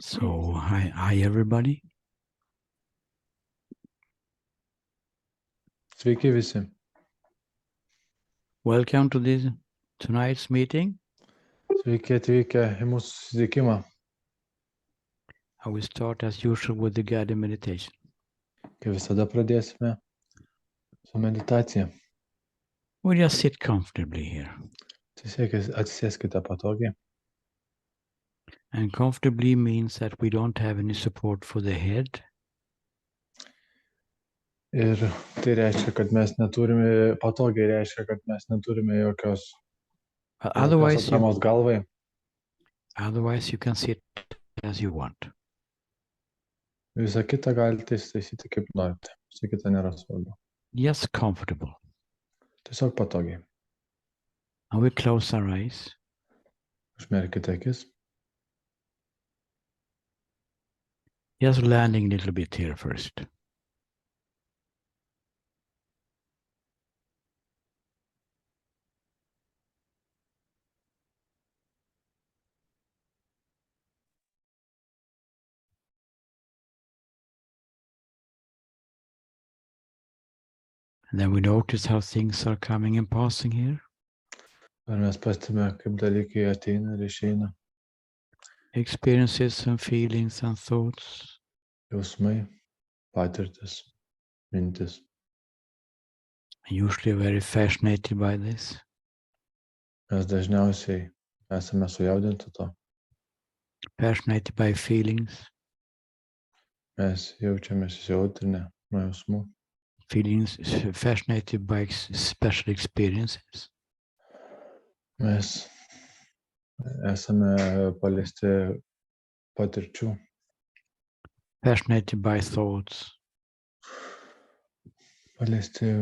So, hi everybody. Sveiki visi. Welcome to tonight's meeting. Sveiki atvykę į mūsų susitikimą. I will start as usual with the guided meditation. Kaip visada pradėsime su meditacija. We just sit comfortably here. Atsisėskite patogiai. And comfortably means that we don't have any support for the head. Ir tai reiškia, kad mes neturime, patogiai reiškia, kad mes neturime jokios atramos galvai. Otherwise you can sit as you want. Visą kitą galite įsitaisyti kaip norite. Visą kitą nėra svarbu. Just comfortable. Tiesiog patogiai. And we close our eyes. Užmerkite akis. Just landing a little bit here first. And then we notice how things are coming and passing here. Ar mes pastebime, kaip dalykai ateina ir išeina. Experiences and feelings and thoughts. Jausmai, patirtis, mintis. Usually very fascinated by this. Mes dažniausiai esame sujaudinti to. Fascinated by feelings. Mes jaučiamės įsiaudrinę nuo jausmų. Feelings, fascinated by special experiences. Mes esame paliesti patirčių. Fascinated by thoughts. Paliesti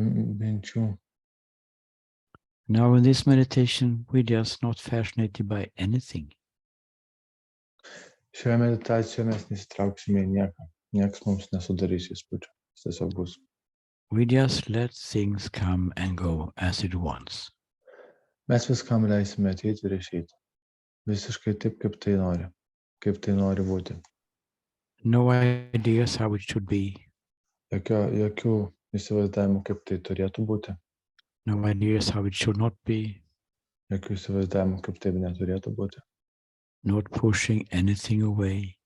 minčių. Now in this meditation, we're just not fascinated by anything. Šioje meditacijoje mes nesitrauksime į nieką. Niekas mums nesudarys įspūdžio. Jis tiesiog bus. We just let things come and go as it wants. Mes viskam leisime ateiti ir išeiti. Visiškai taip, kaip tai nori. Kaip tai nori būti. No ideas how it should be. Jokių įsivaizdavimų, kaip tai turėtų būti. No ideas how it should not be. Jokių įsivaizdavimų, kaip taip neturėtų būti. Not pushing anything away.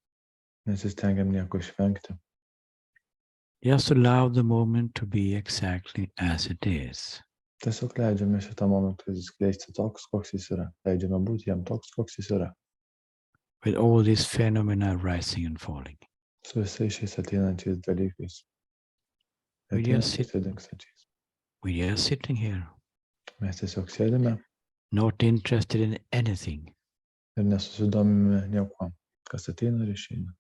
Nesistengiam nieko išvengti. Just allow the moment to be exactly as it is. Tiesiog leidžiame šitą momentą išskleisti toks, koks jis yra. Leidžiame būti jam toks, koks jis yra. With all these phenomena rising and falling. Su visais šiais ateinančiais dalykais. We're just sitting here. Mes tiesiog sėdime. Not interested in anything. Ir nesusidomime niekuo, kas ateina ir išeina.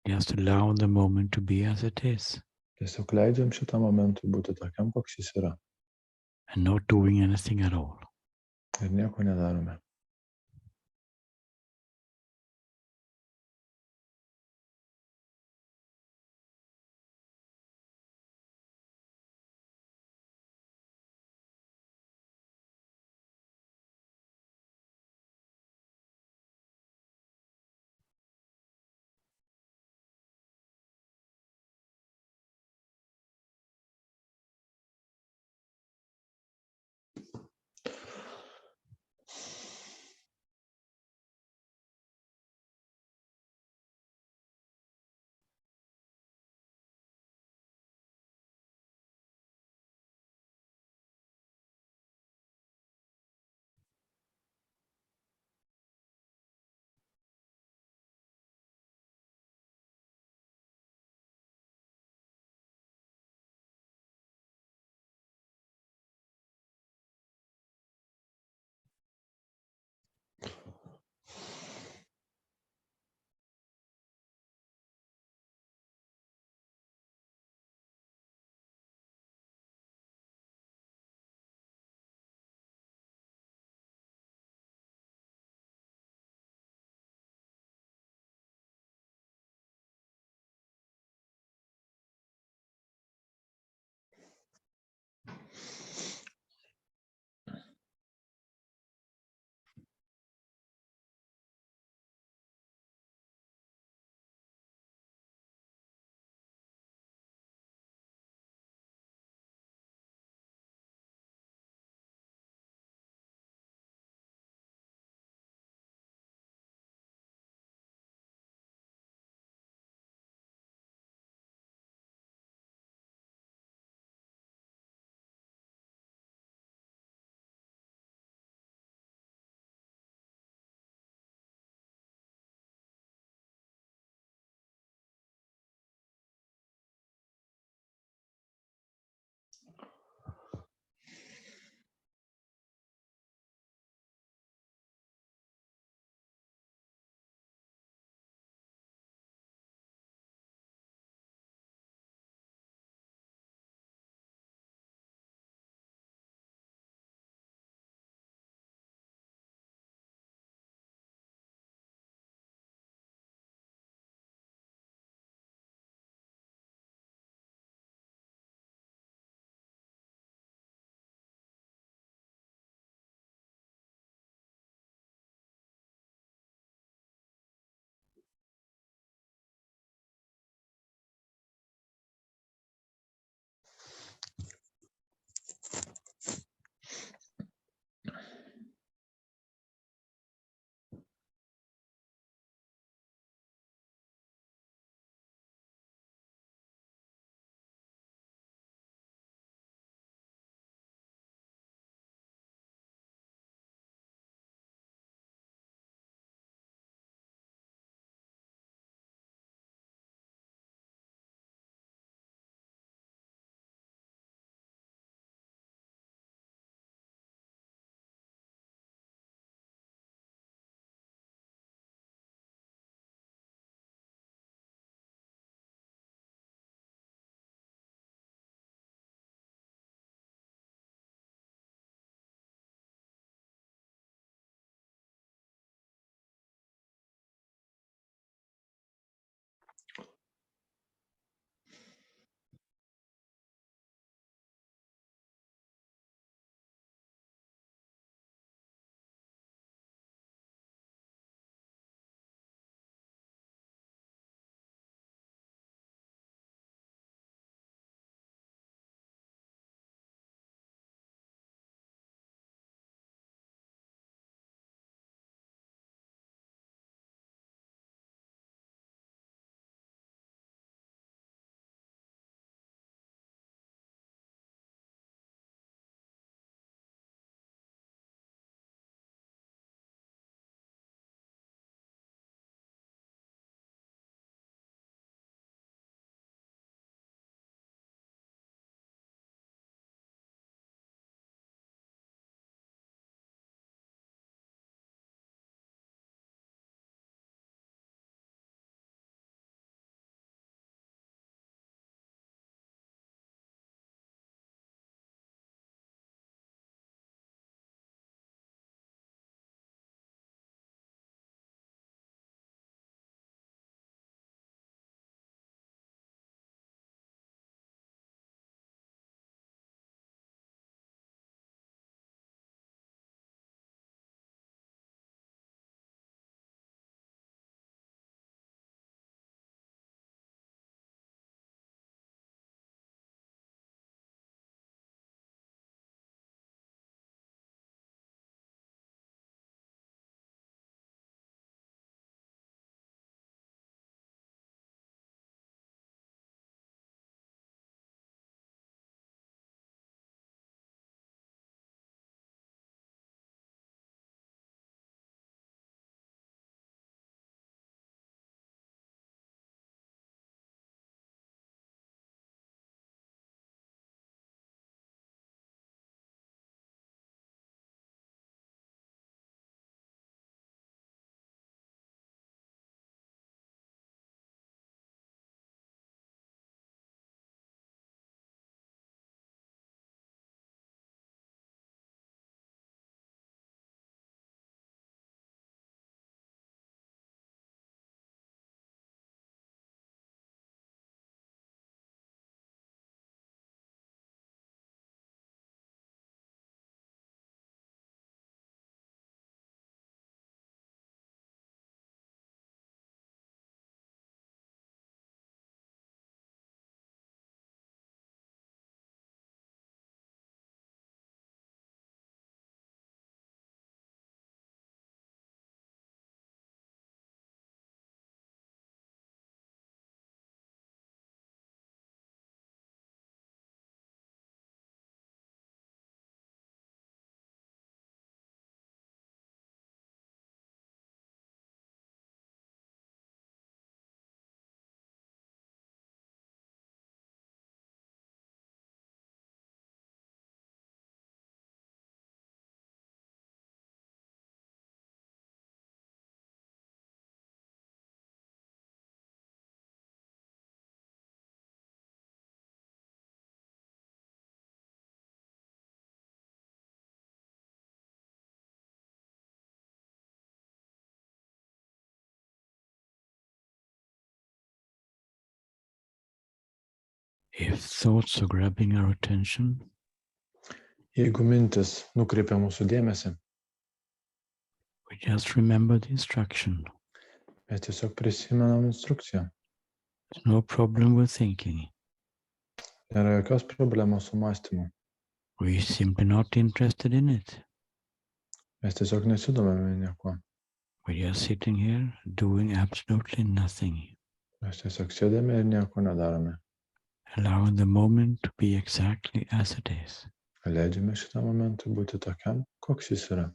Just allow the moment to be as it is. Tiesiog leidžiam šitą momentui būti tokiam, koks jis yra. And not doing anything at all. Ir nieko nedarome. If thoughts are grabbing our attention, Jeigu mintis nukreipia mūsų dėmesį, we just remember the instruction. mes tiesiog prisimenam instrukciją. There's no problem with thinking. Nėra jokios problemos su mąstymu. We're simply not interested in it. Mes tiesiog nesidomėme niekuo. We're just sitting here doing absolutely nothing. Mes tiesiog sėdame ir nieko nedarome. Allowing the moment to be exactly as it is. Leidžiame šitą momentą būti tokiam, koks jis yra.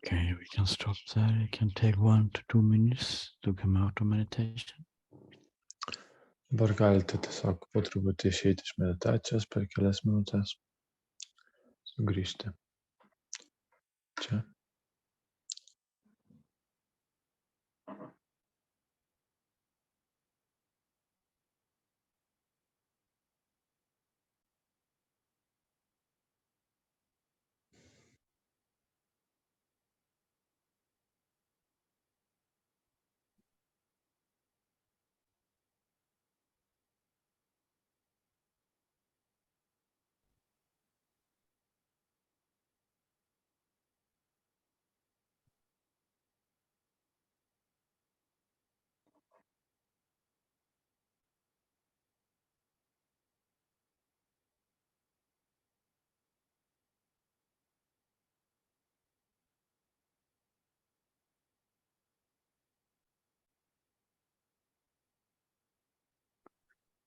Okay, we can stop there. It can take 1 to 2 minutes to come out of meditation. Dabar galite tiesiog po truputį išeiti iš meditacijos per kelias minutės. Sugrįžti čia.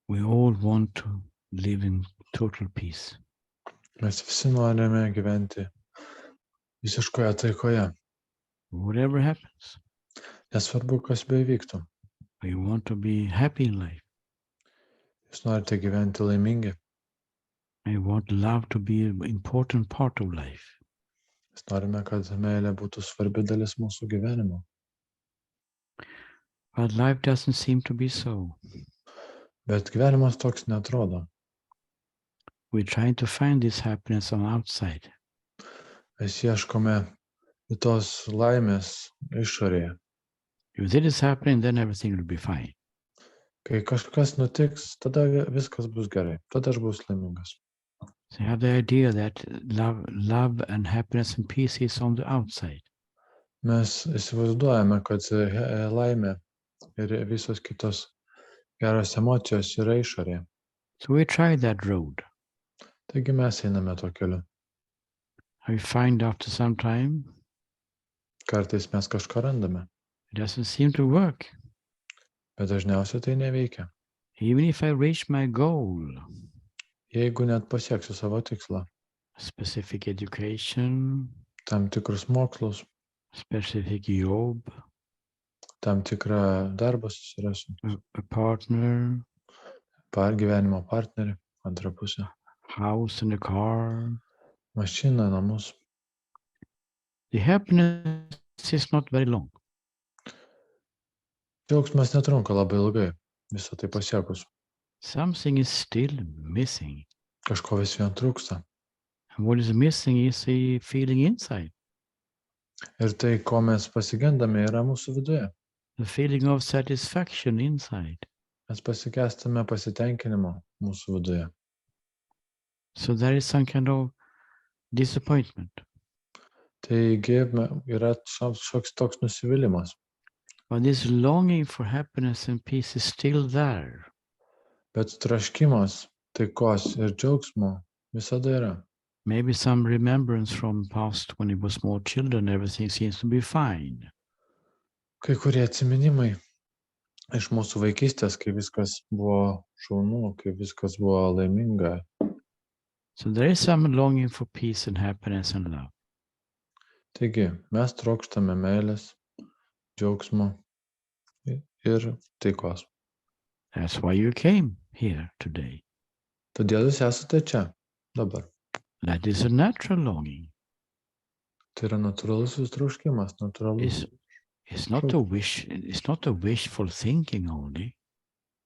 We all want to live in total peace. Mes visi norime gyventi visiškoje taikoje. Whatever happens, Nesvarbu, kas beįvyktų. we want to be happy in life. Jūs norite gyventi laimingi. We want love to be an important part of life. Mes norime, kad meilė būtų svarbi dalis mūsų gyvenimo. But life doesn't seem to be so. Bet gyvenimas toks neatrodo. We're trying to find this happiness on outside. Mes ieškome tos laimės išorėje. If that is happening, then everything will be fine. Kai kažkas nutiks, tada viskas bus gerai. Tada aš būsiu laimingas. So you have the idea that love and happiness and peace is on the outside. Mes įsivaizduojame, kad laimė ir visos kitos geros emocijos yra išorėje. So we try that road. Taigi mes einame to keliu. We find after some time, Kartais mes kažką randame, it doesn't seem to work. bet dažniausiai tai neveikia. Even if I reach my goal, Jeigu net pasieksiu savo tikslą, specific education, tam tikrus mokslus, specific job, tam tikrą darbą susirasiu, a partner, gyvenimo partnerį, antrą pusę, house and a car, mašiną, namus. the happiness is not very long. Džiaugsmas netrunka labai ilgai, visą tai pasiekus. Something is still missing. Kažko vis vien trūksta. And what is missing is the feeling inside, Ir tai, ko mes pasigendame, yra mūsų viduje. the feeling of satisfaction inside. Mes pasigestame pasitenkinimo mūsų viduje. So there is some kind of disappointment. Taigi yra šioks toks nusivylimas. But this longing for happiness and peace is still there. Bet troškimas taikos ir džiaugsmo visada yra. Maybe some remembrance from past when it was small children, everything seems to be fine. Kai kurie atsiminimai iš mūsų vaikystės, kai viskas buvo šaunu, kai viskas buvo laiminga. So there is some longing for peace and happiness and love. Taigi, mes trokštame meilės, džiaugsmo ir taikos. That's why you came here today. Todėl jūs esate čia, dabar. That is a natural longing. Tai yra natūralusis troškimas, natūralus. It's not a wish. It's not a wishful thinking only.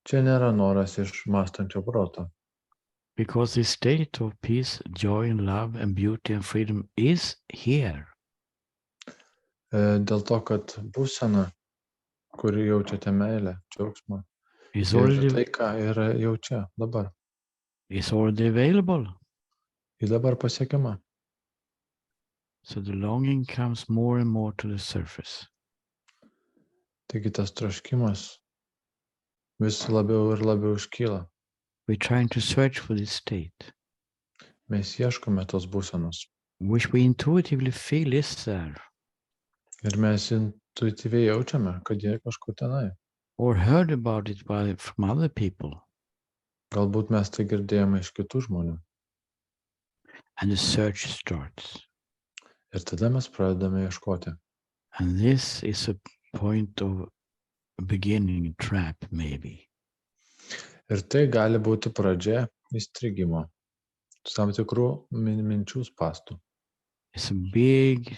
Čia nėra noras iš mąstančio proto. Because the state of peace, joy and love and beauty and freedom is here. Dėl to, kad būsena, kuri jaučiate meilę, džiaugsmą, It's ir already, taika yra jau čia, dabar. it's already available. Ji dabar pasiekiama. So the longing comes more and more to the surface. Taigi tas troškimas vis labiau ir labiau iškyla. We're trying to search for this state, Mes ieškome tos būsenos. which we intuitively feel is there, Ir mes intuityviai jaučiame, kad jie kažkur tenai. or heard about it from other people. Galbūt mes tai girdėjome iš kitų žmonių. And the search starts. Ir tada mes pradedame ieškoti. And this is a point of beginning trap, maybe. Ir tai gali būti pradžia įstrigimo, tam tikrų minčių spąstų. It's a big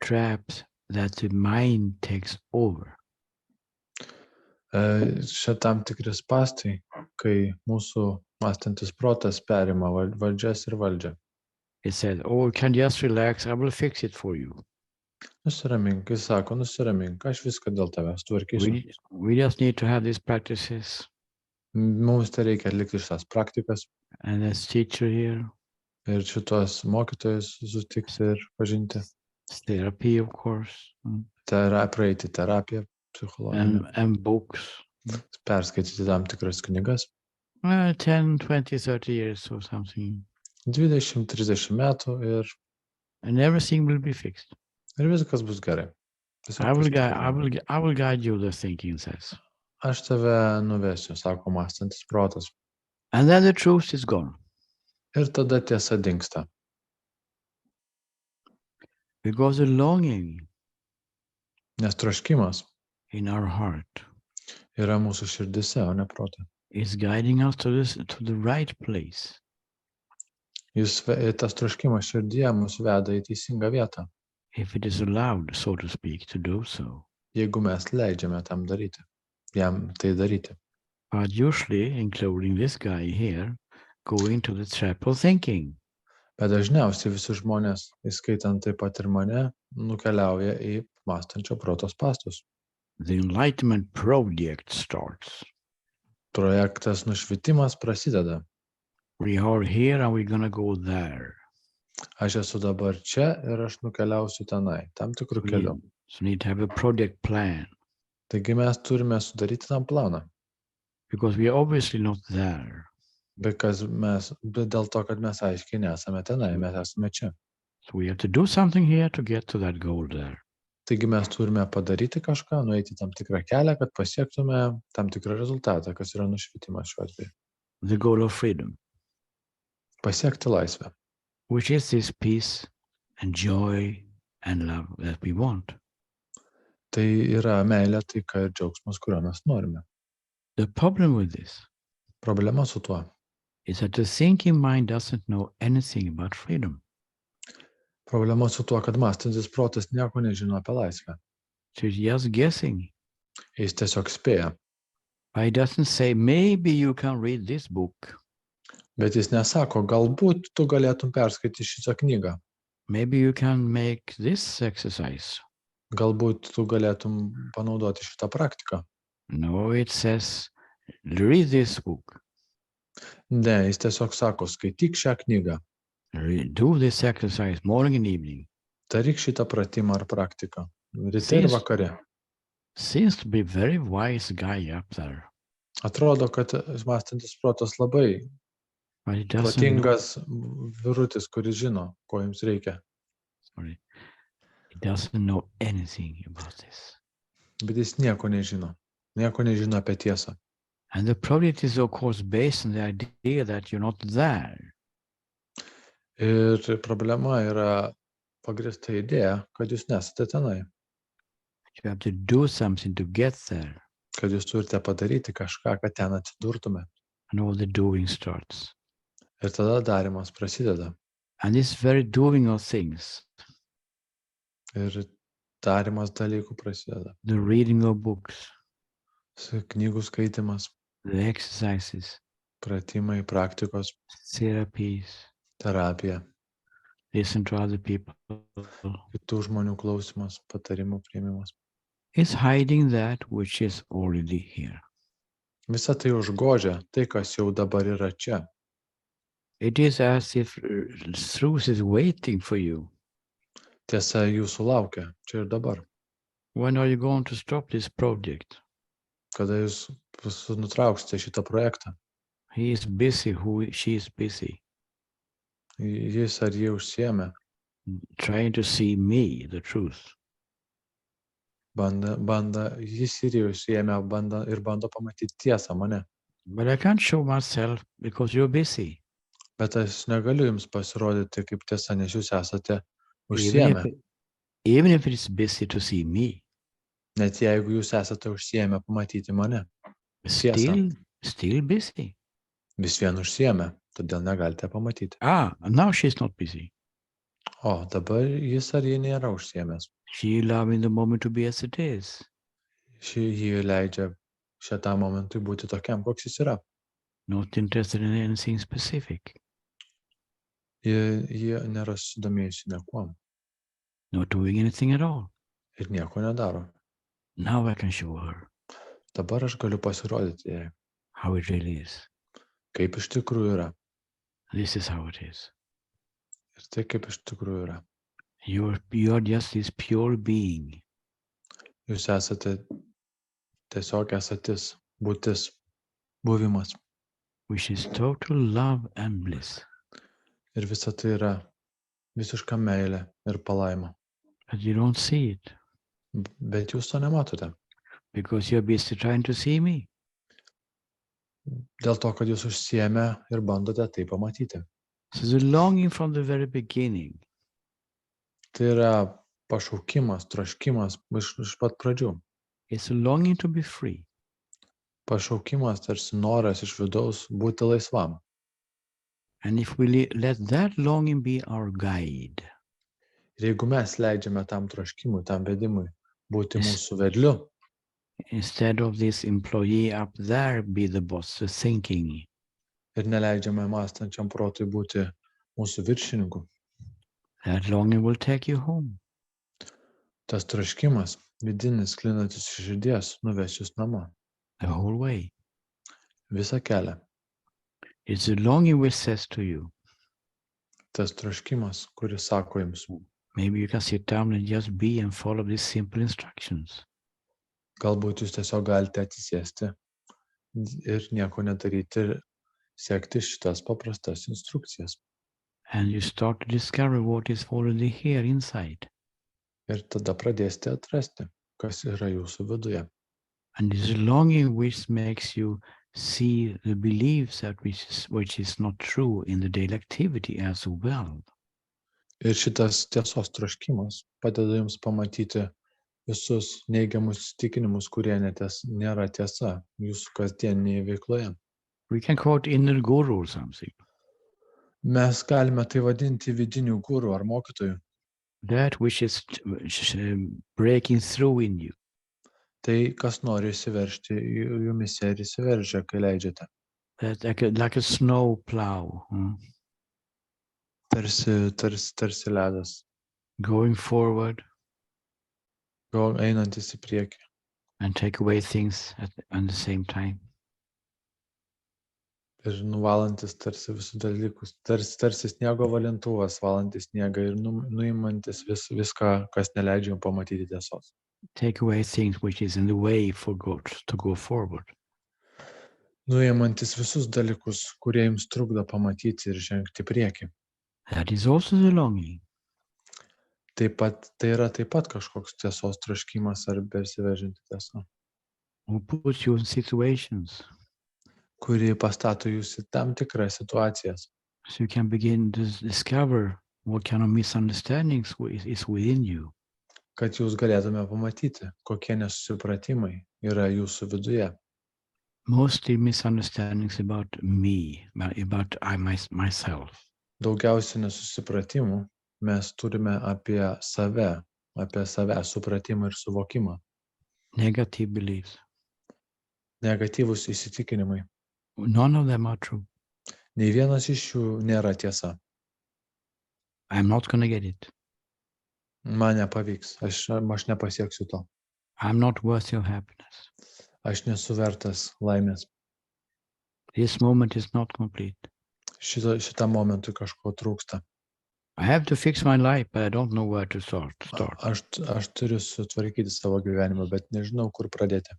trap that the mind takes over. Šia tam tikri spąstai, kai mūsų mąstantis protas perima valdžias ir valdžią. It says, oh, you can just relax, I will fix it for you. Nusiramink, jis sako, nusiramink, aš viską dėl tavęs tvarkysiu. We just need to have these practices. Mums tai reikia atlikti šitas praktikas. And as teacher here. Ir šitos mokytojus sutikti ir pažinti. Therapy, of course. Praeiti terapiją, psichologinę. And books. Perskaityti tam tikras knygas. 10, 20, 30 years or something. 20-30 metų ir. And everything will be fixed. Ir viskas bus gerai. I will guide you, the thinking says. Aš tave nuvesiu, sako mąstantis protas. And then the truth is gone. Ir tada tiesa dingsta. Because the longing Nes troškimas in our heart yra mūsų širdise, o ne prote. Is guiding us to the right place. Tas troškimas širdyje mus veda į teisingą vietą. If it is allowed, so to speak, to do so. Jeigu mes leidžiame tam daryti, jam tai daryti. But usually, including this guy here, go into the trap of thinking. Bet dažniausiai visi žmonės, įskaitant taip pat ir mane, nukeliauja į mąstančio proto spąstus. The enlightenment project starts. Projektas nušvitimas prasideda. We are here and we're gonna go there. Aš esu dabar čia ir aš nukeliausiu tenai, tam tikrų kelių. So need to have a project plan. Taigi mes turime sudaryti tam planą. Because we are obviously not there. Bet dėl to, kad mes aiškiai nesame tenai, mes esame čia. So we have to do something here to get to that goal there. Taigi mes turime padaryti kažką, nueiti tam tikrą kelią, kad pasiektume tam tikrą rezultatą, kas yra nušvitimas šiuo atveju. The goal of freedom. Pasiekti laisvę. Which is this peace and joy and love that we want. Tai yra meilė, taika ir džiaugsmas, kurio mes norime. The problem with this Problema su tuo is that the thinking mind doesn't know anything about freedom. Problema su tuo, kad mąstantis protas nieko nežino apie laisvę. So he's just guessing. Jis tiesiog spėja. But he doesn't say, maybe you can read this book. Bet jis nesako, galbūt tu galėtum perskaityti šitą knygą. Maybe you can make this exercise. Galbūt tu galėtum panaudoti šitą praktiką. No, it says, read this book. Ne, jis tiesiog sako, skaityk šią knygą. Do this exercise morning and evening. Daryk šitą pratimą ar praktiką. Ryte ir vakare. Seems to be very wise guy up there. Atrodo, kad mąstantis protas labai protingas vyrutis, kuris žino, ko jums reikia. Sorry. He doesn't know anything about this. Bet jis nieko nežino. Nieko nežino apie tiesą. And the project is, of course, based on the idea that you're not there. Ir problema yra pagrįsta idėja, kad jūs nesate tenai. You have to do something to get there. Kad jūs turite padaryti kažką, kad ten atsidurtume. And all the doing starts. Ir tada darimas prasideda. And this very doing of things. Ir darimas dalykų prasideda. The reading of books. Knygų skaitimas. The exercises. Pratimai, praktikos. Therapies. Terapija. Listen to other people. Kitų žmonių klausimas, patarimų priėmimas. Is hiding that which is already here. Visa tai užgožia tai, kas jau dabar yra čia. It is as if truth is waiting for you. Tiesa jūsų laukia, čia ir dabar. When are you going to stop this project? Kada jūs nutrauksite šitą projektą? He is busy, she is busy. Jis ar jie užsiėmė. Trying to see me, the truth. Jis ir jie užsiėmė ir bando pamatyti tiesą mane. But I can't show myself because you're busy. Bet aš negaliu jums pasirodyti kaip tiesa, nes jūs esate užsiėmę. Even if it's busy to see me, Net jeigu jūs esate užsiėmę pamatyti mane. Tiesa. still busy. Vis vien užsiėmę, todėl negalite pamatyti. Now she's not busy. O dabar jis ar ji nėra užsiėmęs. She allowing the moment to be as it is. Ji leidžia šitam momentui būti tokiam, koks jis yra. Not interested in anything specific. Ji nėra susidomėjusi niekuom. Not doing anything at all. Ir nieko nedaro. Now I can show her. Dabar aš galiu pasirodyti jai. How it really is. Kaip iš tikrųjų yra. This is how it is. Ir tai kaip iš tikrųjų yra. You're just this pure being. Jūs esate tiesiog esatis, būtis, buvimas. Which is total love and bliss. Ir visa tai yra visiška meilė ir palaima. But you don't see it. Bet jūs to nematote. Because you're busy trying to see me. Dėl to, kad jūs užsiėmę ir bandote tai pamatyti. So the longing from the very beginning. Tai yra pašaukimas, troškimas iš pat pradžių. It's a longing to be free. Pašaukimas tarsi noras iš vidaus būti laisvam. And if we let that longing be our guide. Ir jeigu mes leidžiame tam troškimui, tam vedimui būti mūsų vedliu. Instead of this employee up there be the boss, the thinking. Ir neleidžiame mąstančiam protui būti mūsų viršininku. That longing will take you home. Tas troškimas, vidinis, sklindantis iš širdies, nuves jūs namo. The whole way. Visą kelią. It's a longing which says to you. Tas troškimas, kuris sako jums. Maybe you can sit down and just be and follow these simple instructions. Galbūt jūs tiesiog galite atsisėsti ir nieko nedaryti ir sekti šitas paprastas instrukcijas. And you start to discover what is already here inside. Ir tada pradėsite atrasti, kas yra jūsų viduje. And this longing which makes you see the beliefs that which is not true in the daily activity as well. Ir šitas tiesos troškimas padeda jums pamatyti visus neigiamus įsitikinimus, kurie nėra tiesa jūsų kasdieninėje veikloje. We can call it inner guru or something. Mes galime tai vadinti vidiniu guru ar mokytoju. That which is breaking through in you. Tai, kas nori įsiveržti jumise ir įsiveržia, kai leidžiate. That like a snow plow. Tarsi ledas. Going forward. Einantis į priekį. And take away things at the same time. Ir nuvalantis tarsi visus dalykus. Tarsi sniego valintuvas, valantis sniegą ir nuimantis viską, kas neleidžia jums pamatyti tiesos. Take away things which is in the way to go forward. Nuimantis visus dalykus, kurie jums trukdo pamatyti ir žengti priekį. That is also the longing. Tai yra taip pat kažkoks tiesos troškimas ar besiveržinti tiesa. Who puts you in situations. Kuri pastato jūs į tam tikras situacijas. So you can begin to discover what kind of misunderstandings is within you. Kad jūs galėtume pamatyti, kokie nesusipratimai yra jūsų viduje. Mostly misunderstandings about me, about myself. Daugiausiai nesusipratimų mes turime apie save supratimą ir suvokimą. Negative beliefs. Negatyvūs įsitikinimai. None of them are true. Nei vienas iš jų nėra tiesa. I'm not going to get it. Man nepavyks. Aš nepasieksiu to. I'm not worthy of happiness. Aš nesu vertas laimės. This moment is not complete. Šitam momentui kažko trūksta. I have to fix my life, but I don't know where to start. Aš turiu sutvarkyti savo gyvenimą, bet nežinau, kur pradėti.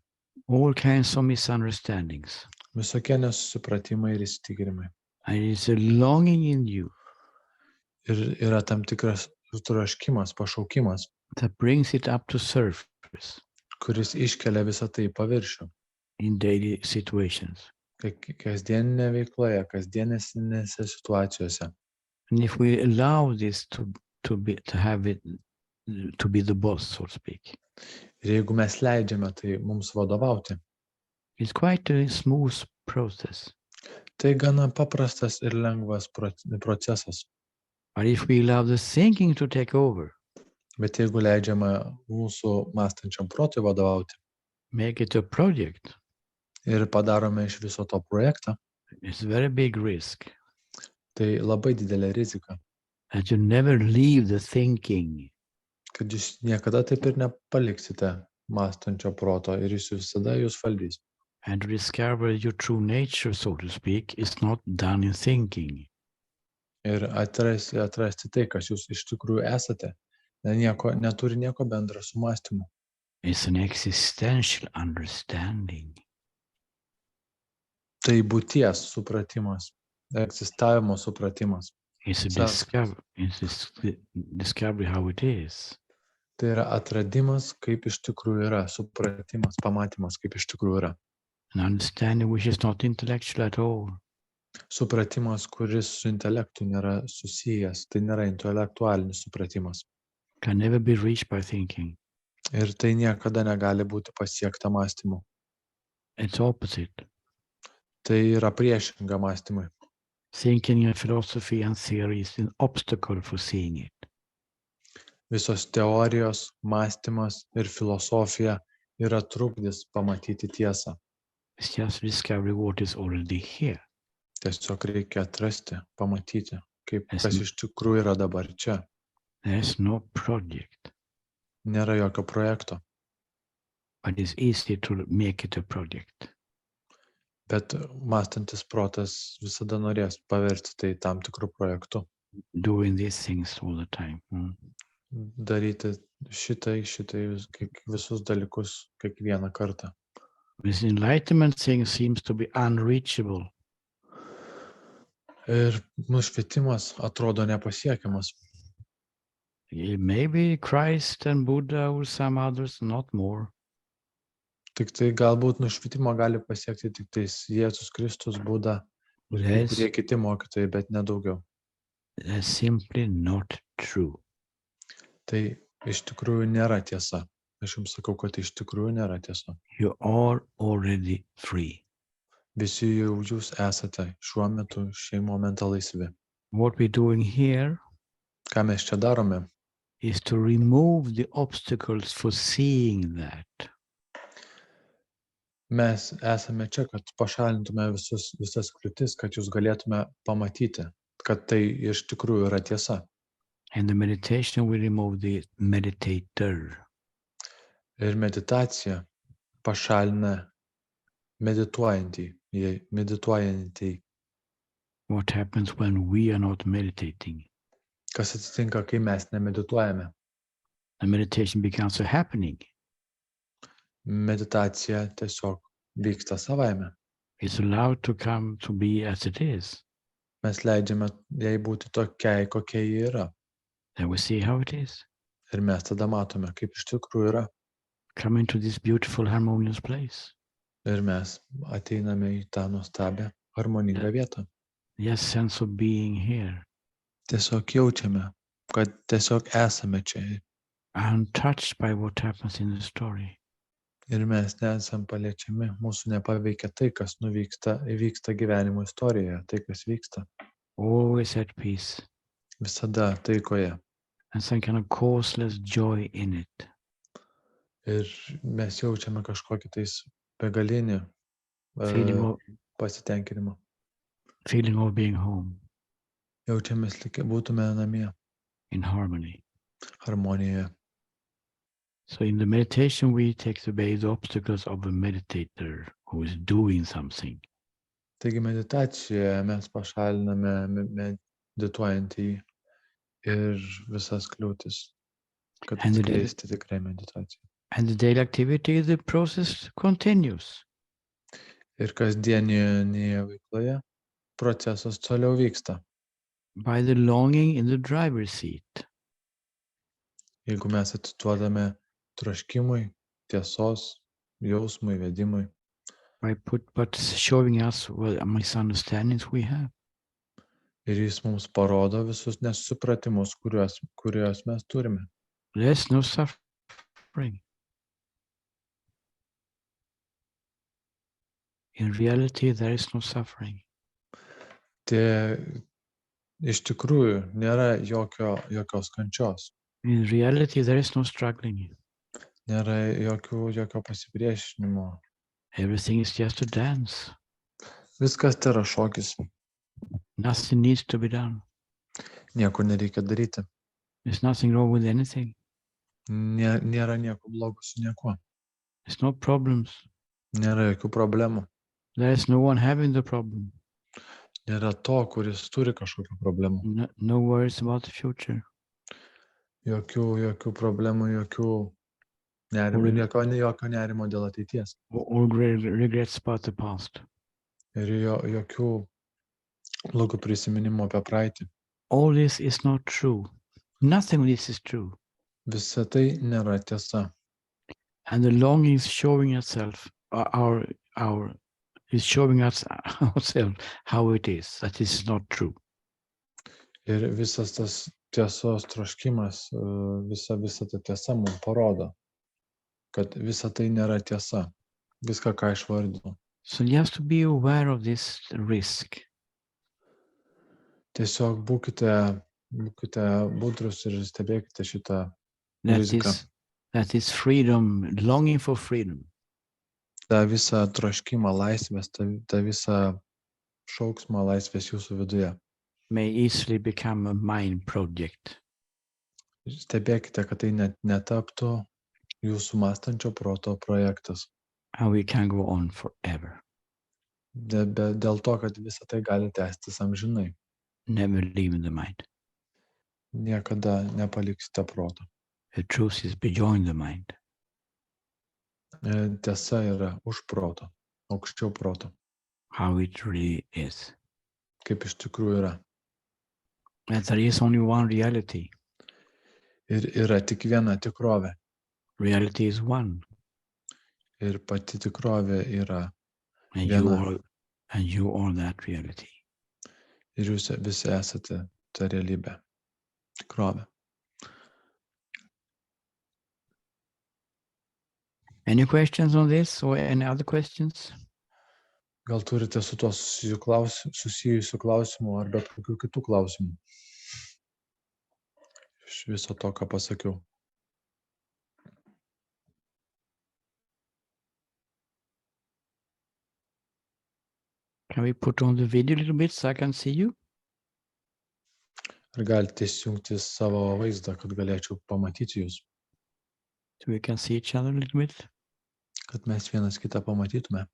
All kinds of misunderstandings. Visokie nesusipratimai ir įsitikinimai. And it's a longing in you. Ir yra tam tikras troškimas, pašaukimas. That brings it up to surface. Kuris iškelia visą tai į paviršių. In daily situations. Kasdieninėje veikloje, kasdienėse situacijose. And if we allow this to to have it to be the boss, so to speak. Ir jeigu mes leidžiame tai mums vadovauti, It's quite a smooth process. tai gana paprastas ir lengvas procesas. But if we allow the thinking to take over, Bet jeigu leidžiame mūsų mąstančiam protui vadovauti make it a project, ir padarome iš viso to projektą, it's a very big risk tai labai didelė rizika, that you never leave the thinking. kad jūs niekada taip ir nepaliksite mąstančio proto ir jis visada jūs valdys. And to discover your true nature, so to speak, is not done in thinking. Ir atrasti tai, kas jūs iš tikrųjų esate, neturi nieko bendra su mąstymu. It's an existential understanding. Tai būties supratimas, egzistavimo supratimas. It's a discovery how it is. Tai yra atradimas, kaip iš tikrųjų yra, supratimas, pamatymas, kaip iš tikrųjų yra. An understanding which is not intellectual at all. Supratimas, kuris su intelektu nėra susijęs, tai nėra intelektualinis supratimas. Can never be reached by thinking. Ir tai niekada negali būti pasiekta mąstymu. It's opposite. Tai yra priešinga mąstymui. Thinking and philosophy and theory is an obstacle for seeing it. Visos teorijos, mąstymas ir filosofija yra trukdis pamatyti tiesą. It's just discovery what is already here. Tiesiog reikia atrasti, pamatyti, kas Yes. iš tikrųjų yra dabar čia. There's no project, Nėra jokio projekto, but it's easy to make it a project. bet mąstantis protas visada norės paversti tai tam tikrų projektų. Doing these things all the time. Daryti šitai, visus dalykus kiekvieną kartą. This enlightenment thing seems to be unreachable. Ir nušvietimas atrodo nepasiekiamas. Maybe Christ and Buddha or some others, not more. Tik tai galbūt nušvietimo gali pasiekti tik tais Jėzus Kristus, Buda ir kai kurie kiti mokytojai, bet nedaugiau. That's simply not true. Tai iš tikrųjų nėra tiesa. Aš jums sakau, kad iš tikrųjų nėra tiesa. You are already free. Visi jau jūs esate šiuo metu, šiai momentą laisvi. What we're doing here Ką mes čia darome? is to remove the obstacles for seeing that. Mes esame čia, kad pašalintume visas kliūtis, kad jūs galėtume pamatyti, kad tai iš tikrųjų yra tiesa. And the meditation will remove the meditator. Ir meditacija pašalina medituojantį. What happens when we are not meditating? Kas atsitinka, kai mes nemedituojame? The meditation becomes a happening. Meditacija tiesiog vyksta savaime. It's allowed to come to be as it is. Mes leidžiame jai būti tokiai, kokia ji yra. Then we see how it is. Ir mes tada matome, kaip iš tikrųjų yra. Come into this beautiful, harmonious place. Ir mes ateiname į tą nuostabią, harmoningą vietą. Yes, sense of being here. Tiesiog jaučiame, kad tiesiog esame čia. Untouched by what happens in the story. Ir mes nesam paliečiami, mūsų nepaveikia tai, kas įvyksta gyvenimo istorijoje, tai, kas vyksta. Always at peace. Visada taikoje. And some kind of causeless joy in it. Ir mes jaučiame kažkokį tais begalinį pasitenkinimą. Feeling of being home. Jaučiamės lyg būtume namie. In harmony. Harmonijoje. So in the meditation we take away the obstacles of a meditator who is doing something. Taigi meditacijoje mes pašaliname medituojantį ir visas kliūtis, kad atskleisti tikrai meditaciją. And the daily activity, the process continues. Ir kasdienėje veikloje procesas toliau vyksta. By the longing in the driver's seat. Jeigu mes atiduodame troškimui, tiesos, jausmui, vedimui. But showing us what misunderstandings we have. Ir jis mums parodo visus nesusipratimus, kuriuos mes turime. There's no suffering. In reality, there is no suffering. Tai iš tikrųjų nėra jokios kančios, In reality, there is no struggling. nėra jokio pasipriešinimo. Everything is just a dance. Viskas tai yra šokis, Nothing needs to be done. nieko nereikia daryti. There's nothing wrong with anything. Nėra nieko blogo su niekuo, There's no problems. nėra jokių problemų, There is no one having the problem. nėra to, kuris turi kažkokių problemų, No worries about the future. jokių problemų, jokio nerimo dėl ateities Or regrets about the past. ir jokių blogų prisiminimų apie praeitį. All this is not true. Nothing of this is true. Visa tai nėra tiesa. And the longing is showing itself, is showing us ourselves how it is. That is not true. Ir visas tas tiesos troškimas, visa ta tiesa mums parodo, kad visa tai nėra tiesa. Viską, ką išvardinau. So you have to be aware of this risk. Tiesiog būkite budrus ir stebėkite šitą riziką. That is freedom, longing for freedom. Ta visą troškimą laisvės, ta visą šauksmą laisvės jūsų viduje. May easily become a mind project. Stebėkite, kad tai netaptų jūsų mąstančio proto projektas. And we can go on forever. Dėl to, kad visą tai gali tęstis amžinai. Never leaving the mind. Niekada nepaliksite proto. The truth is beyond the mind. Tiesa yra už proto, aukščiau proto. How it really is. Kaip iš tikrųjų yra. That there is only one reality. Ir yra tik viena tikrovė. Reality is one. Ir pati tikrovė yra And viena. you are that reality. Ir jūs visi esate ta realybė. Tikrovė. Any questions on this or any other questions? Gal turite su tuo susijusių klausimų ar bet kokių kitų klausimų? Iš viso to, ką pasakiau. Can we put on the video a little bit so I can see you? Ar galite įsijungti savo vaizdą, kad galėčiau pamatyti jūs? So we can see each other a little bit. Kad mes vienas kitą pamatytume.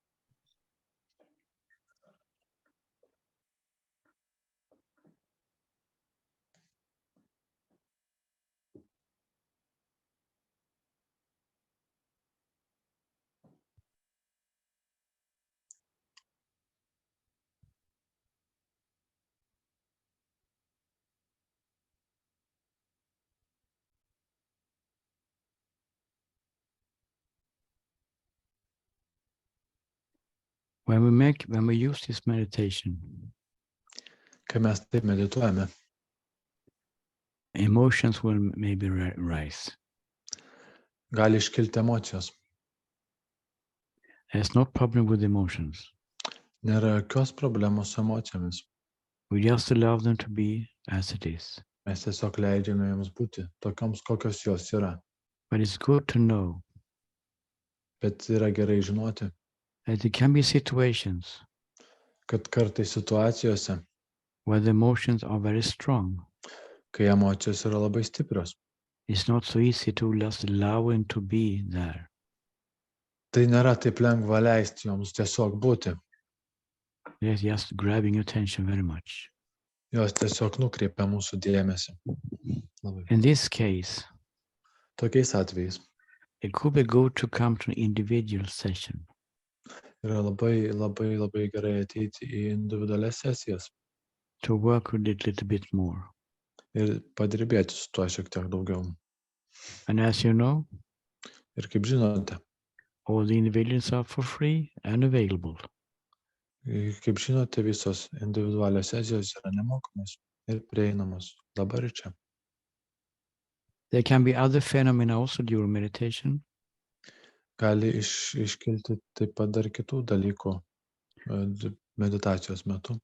When we use this meditation, Kai mes taip medituojame, emotions will maybe rise. gali iškilti emocijos. There's no problem with emotions. Nėra jokios problemos su emocijomis. We just allow them to be as it is. Mes tiesiog leidžiame joms būti tokioms, kokios jos yra. But it's good to know Bet yra gerai žinoti, that there can be situations kad kartais situacijose, where the emotions are very strong. kai emocijos yra labai stiprios, It's not so easy to just allow them to be there. tai nėra taip lengva leisti joms tiesiog būti. They're just grabbing attention very much. Jos tiesiog nukreipia mūsų dėmesį. In this case, Tokiais atvejais it could be good to come to an individual session. yra labai gerai ateiti į individualias sesijas To work with it a little bit more. ir padirbėti su tuo šiek tiek daugiau. And as you know, Ir kaip žinote, all the individuals are for free and available. Kaip žinote, visos individualios sesijos yra nemokamos ir prieinamos dabar ir čia. There can be other phenomena also during meditation. Gali iškilti taip pat dar kitų dalykų meditacijos metu.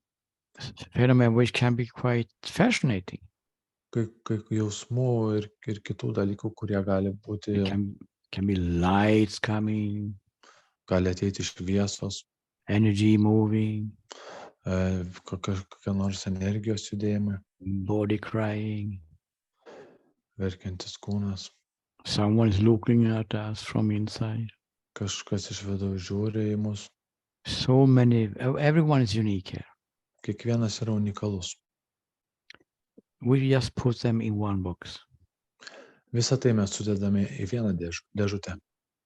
Phenomena which can be quite fascinating. Kai jausmų ir kitų dalykų, kurie gali būti, It can be lights coming, gali ateiti šviesos, energy moving, kokia nors energijos judėjimai, body crying. verkiantis kūnas, Someone is looking at us from inside. kažkas iš vidaus žiūri į mus. So many, everyone is unique here. Kiekvienas yra unikalus. We just put them in one box. Visą tai mes sudedame į vieną dėžutę.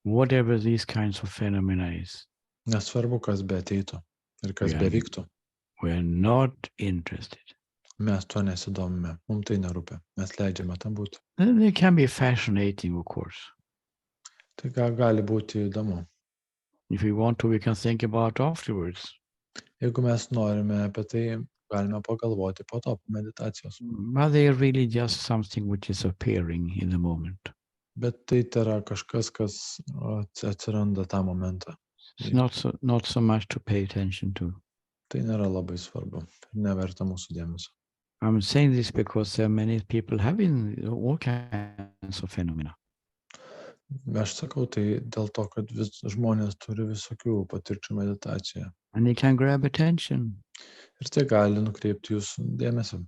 Whatever these kinds of phenomena is, Nesvarbu, kas be ateitų ir kas Yeah. be vyktų. we are not interested. Mes tuo nesidomime, mums tai nerūpi, mes leidžiame tam būti. Then they can be fascinating, of course. Tai gali būti įdomu. If we want to, we can think about afterwards. Jeigu mes norime apie tai, galime pagalvoti po to, po meditacijos. But they are really just something which is appearing in the moment. Bet tai yra kažkas, kas atsiranda tą momentą. It's not so much to pay attention to. Tai nėra labai svarbu, neverta mūsų dėmesio. I'm saying this because there are many people having all kinds of phenomena. Aš sakau tai dėl to, kad žmonės turi visokių patirčių meditacijoje. And they can grab attention. Ir tai gali nukreipti jūsų dėmesį.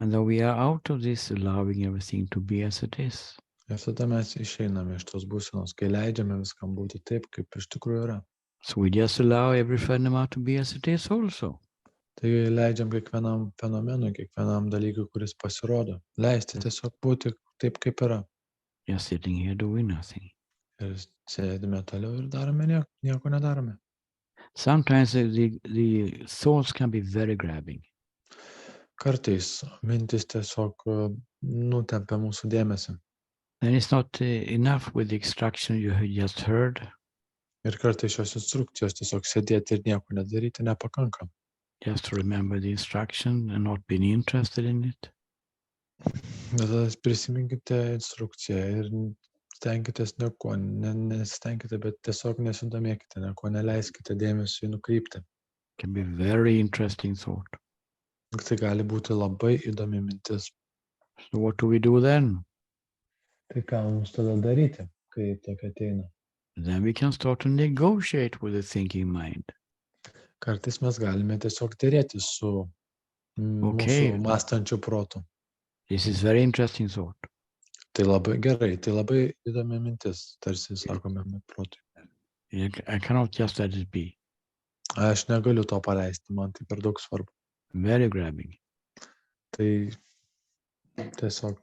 And though we are out of this, allowing everything to be as it is. Ir tada mes išeiname iš tos būsenos, kai leidžiame viskam būti taip, kaip iš tikrųjų yra. So we just allow every phenomena to be as it is also. Tai leidžiam kiekvienam fenomenui, kiekvienam dalykui, kuris pasirodo. Leisti tiesiog būti taip, kaip yra. Just sitting here doing nothing. Ir sėdime toliau ir darome nieko nedarome. Sometimes the thoughts can be very grabbing. Kartais mintis tiesiog nutempia mūsų dėmesį. And it's not enough with the instruction you had just heard. Ir kartais šios instrukcijos tiesiog sėdėti ir nieko nedaryti nepakanka. Just to remember the instruction and not being interested in it. Tada prisiminkite instrukciją ir stenkitės nieko, nesitenkite, bet tiesiog nesidomėkite, nieko neleiskite dėmesį nukreipti. Can be very interesting thought. Tai gali būti labai įdomi mintis. So what do we do then? Tai ką mums tada daryti, kai tokia ateina? Then we can start to negotiate with the thinking mind. Kartais mes galime tiesiog dėrėti su mūsų mąstančiu protu. This is very interesting thought. Tai labai gerai, tai labai įdomi mintis, tarsi sakome protui. I cannot just let it be. Aš negaliu to paleisti, man tai per daug svarbu. Very grabbing. Tai tiesiog.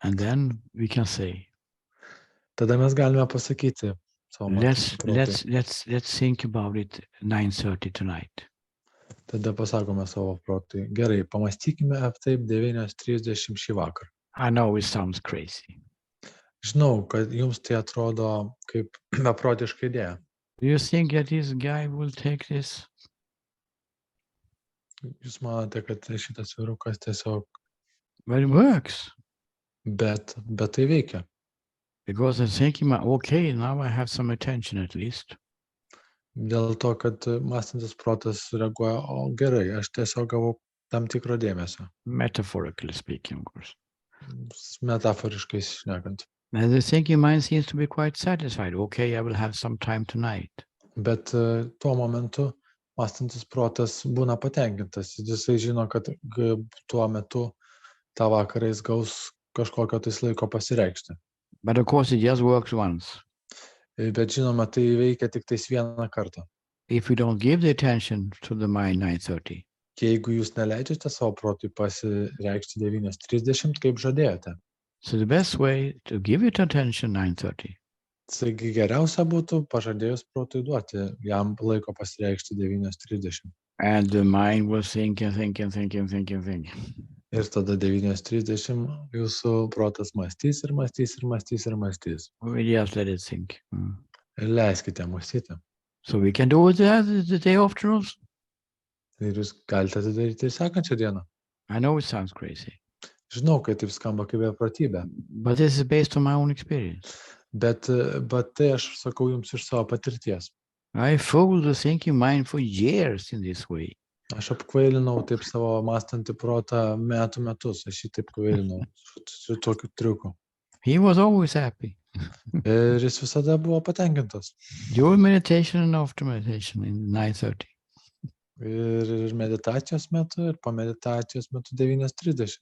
And then we can say, Tada mes galime pasakyti savo let's think about it 9:30 tonight. Tada pasakome savo protui. Gerai, pamastykime apie taip 9:30 šį vakarą. I know it sounds crazy. Žinau, kad jums tai atrodo kaip beprotiška idėja. Do you think that this guy will take this? Jūs manote, kad šitas vyrukas tiesiog. But it works. Bet tai veikia. Because I'm thinking, okay, now I have some attention at least. Dėl to, kad mąstantis protas reaguoja, o gerai, aš tiesiog gavau tam tikro dėmesio. Metaphorically speaking, of course. Metaforiškai šnekant. And the thinking mind seems to be quite satisfied. Okay, I will have some time tonight. Bet tuo momentu mąstantis protas būna patenkintas. Jisai žino, kad tuo metu tą vakarą jis gaus kažkokio tais laiko pasireikšti. But of course it just works once. Bet žinoma, tai veikia tik tais vieną kartą. If you don't give the attention to the mind 9:30. Jeigu jūs neleidžiate savo protui pasireikšti 9:30, kaip žadėjote. So the best way to give it attention 9:30. Taigi geriausia būtų pažadėjus protui duoti jam laiko pasireikšti 9:30. And the mind will think. Ir tada 9:30 jūsų protas mąstys. We just let it think. Ir leiskite mąstyti. So we can do it the day after also. Ir jūs galite tai daryti ir sekančią dieną. I know it sounds crazy, Žinau, kad taip skamba kaip beprotybė, but this is based on my own experience. bet tai aš sakau jums iš savo patirties. I fooled the thinking mind for years in this way. Aš apkvailinau taip savo mąstantį protą metus, aš jį taip kvailinau su tokiu triuku. He was always happy. Ir jis visada buvo patenkintas. During meditation and after meditation in 9:30. Ir meditacijos metu, ir po meditacijos metu 9:30.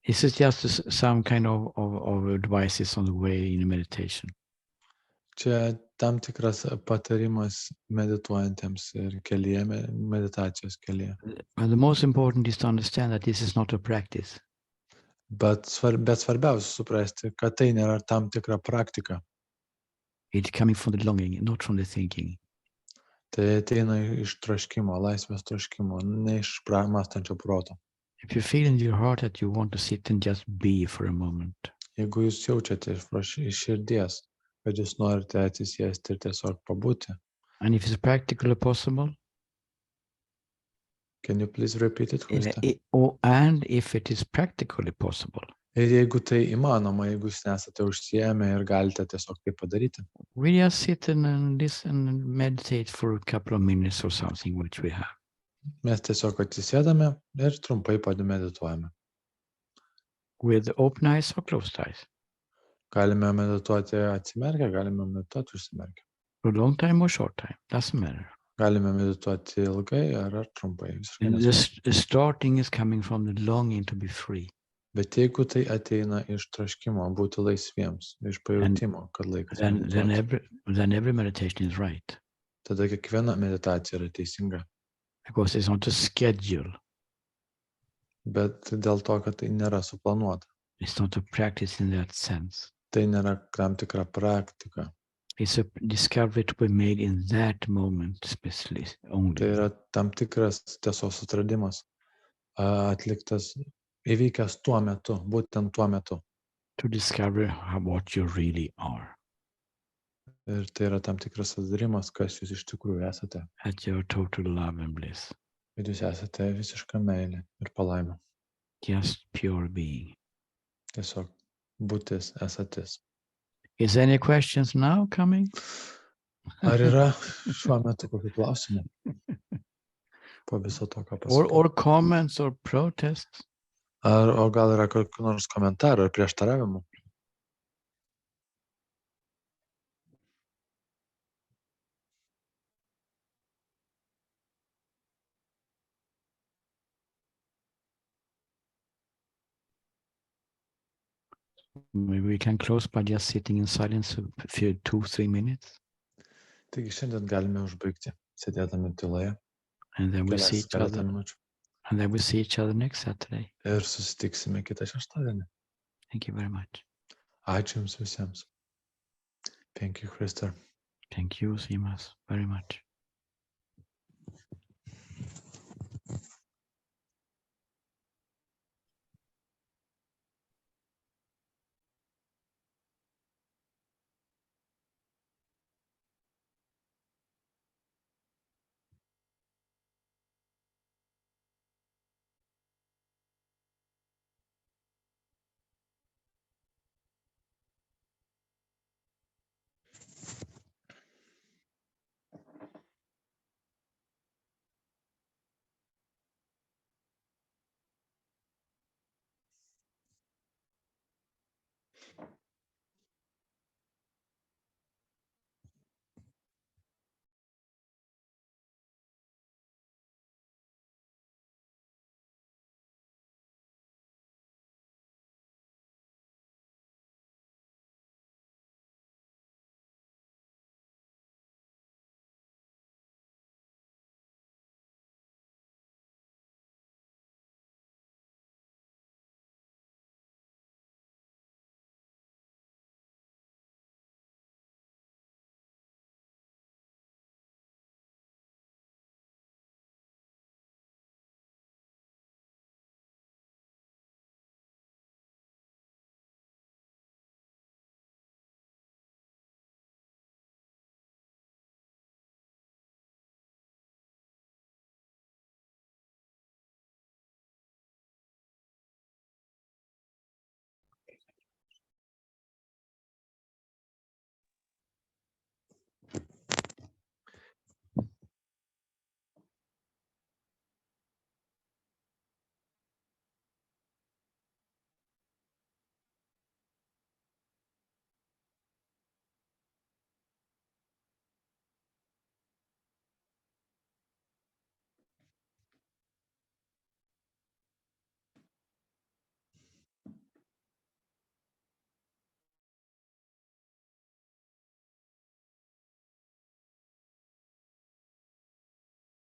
This is just some kind of advices on the way in meditation. Čia tam tikras patarimas medituojantiems ir kelyje, meditacijos kelyje. And the most important is to understand that this is not a practice. Bet svarbiausia suprasti, kad tai nėra tam tikra praktika. It's coming from the longing, not from the thinking. Tai ateina iš troškimo, laisvės troškimo, ne iš mąstančio proto. If you feel in your heart that you want to sit and just be for a moment. Jeigu jūs jaučiate iš širdies, kad jūs norite atsisėsti ir tiesiog pabūti. And if it's practically possible. Can you please repeat it? And if it is practically possible. Ir jeigu tai įmanoma, jeigu jūs nesate užsiėmę ir galite tiesiog tai padaryti. We just sit and listen and meditate for a couple of minutes or something which we have. Mes tiesiog atsisėdame ir trumpai padimedituojame. With open eyes or closed eyes. Galime medituoti atsimerkę, galime medituoti užsimerkę. For a long time or short time, doesn't matter. Galime medituoti ilgai ar trumpai. The starting is coming from the longing to be free. Bet jeigu tai ateina iš troškimo būti laisviems, iš pajutimo, kad laikas medituoti. Then every meditation is right. Tada kiekviena meditacija yra teisinga. Because it's not a schedule. Bet dėl to, kad tai nėra suplanuota. It's not a practice in that sense. Tai nėra tam tikra praktika. It's a discovery to be made in that moment, especially only. Tai yra tam tikras tiesos atradimas, atliktas, įvykęs tuo metu, būtent tuo metu. To discover what you really are. Ir tai yra tam tikras atradimas, kas jūs iš tikrųjų esate. At your total love and bliss. Kad jūs esate visiška meilė ir palaima. Just pure being. Tiesiog būtis, esatis. Is any questions now coming? Ar yra šiuo metu kokių klausimų? Po viso to, ką pasakiau. Or comments or protests? O gal yra kokių nors komentarų ar prieštaravimų? Maybe we can close by just sitting in silence for 2-3 minutes. Taigi šiandien galime užbaigti, sėdėdami tyloje. And then we see each other. Minučių. And then we see each other next Saturday. Ir susitiksime kitą šeštadienį. Thank you very much. Ačiū jums visiems. Thank you, Krista. Thank you, Simas, very much.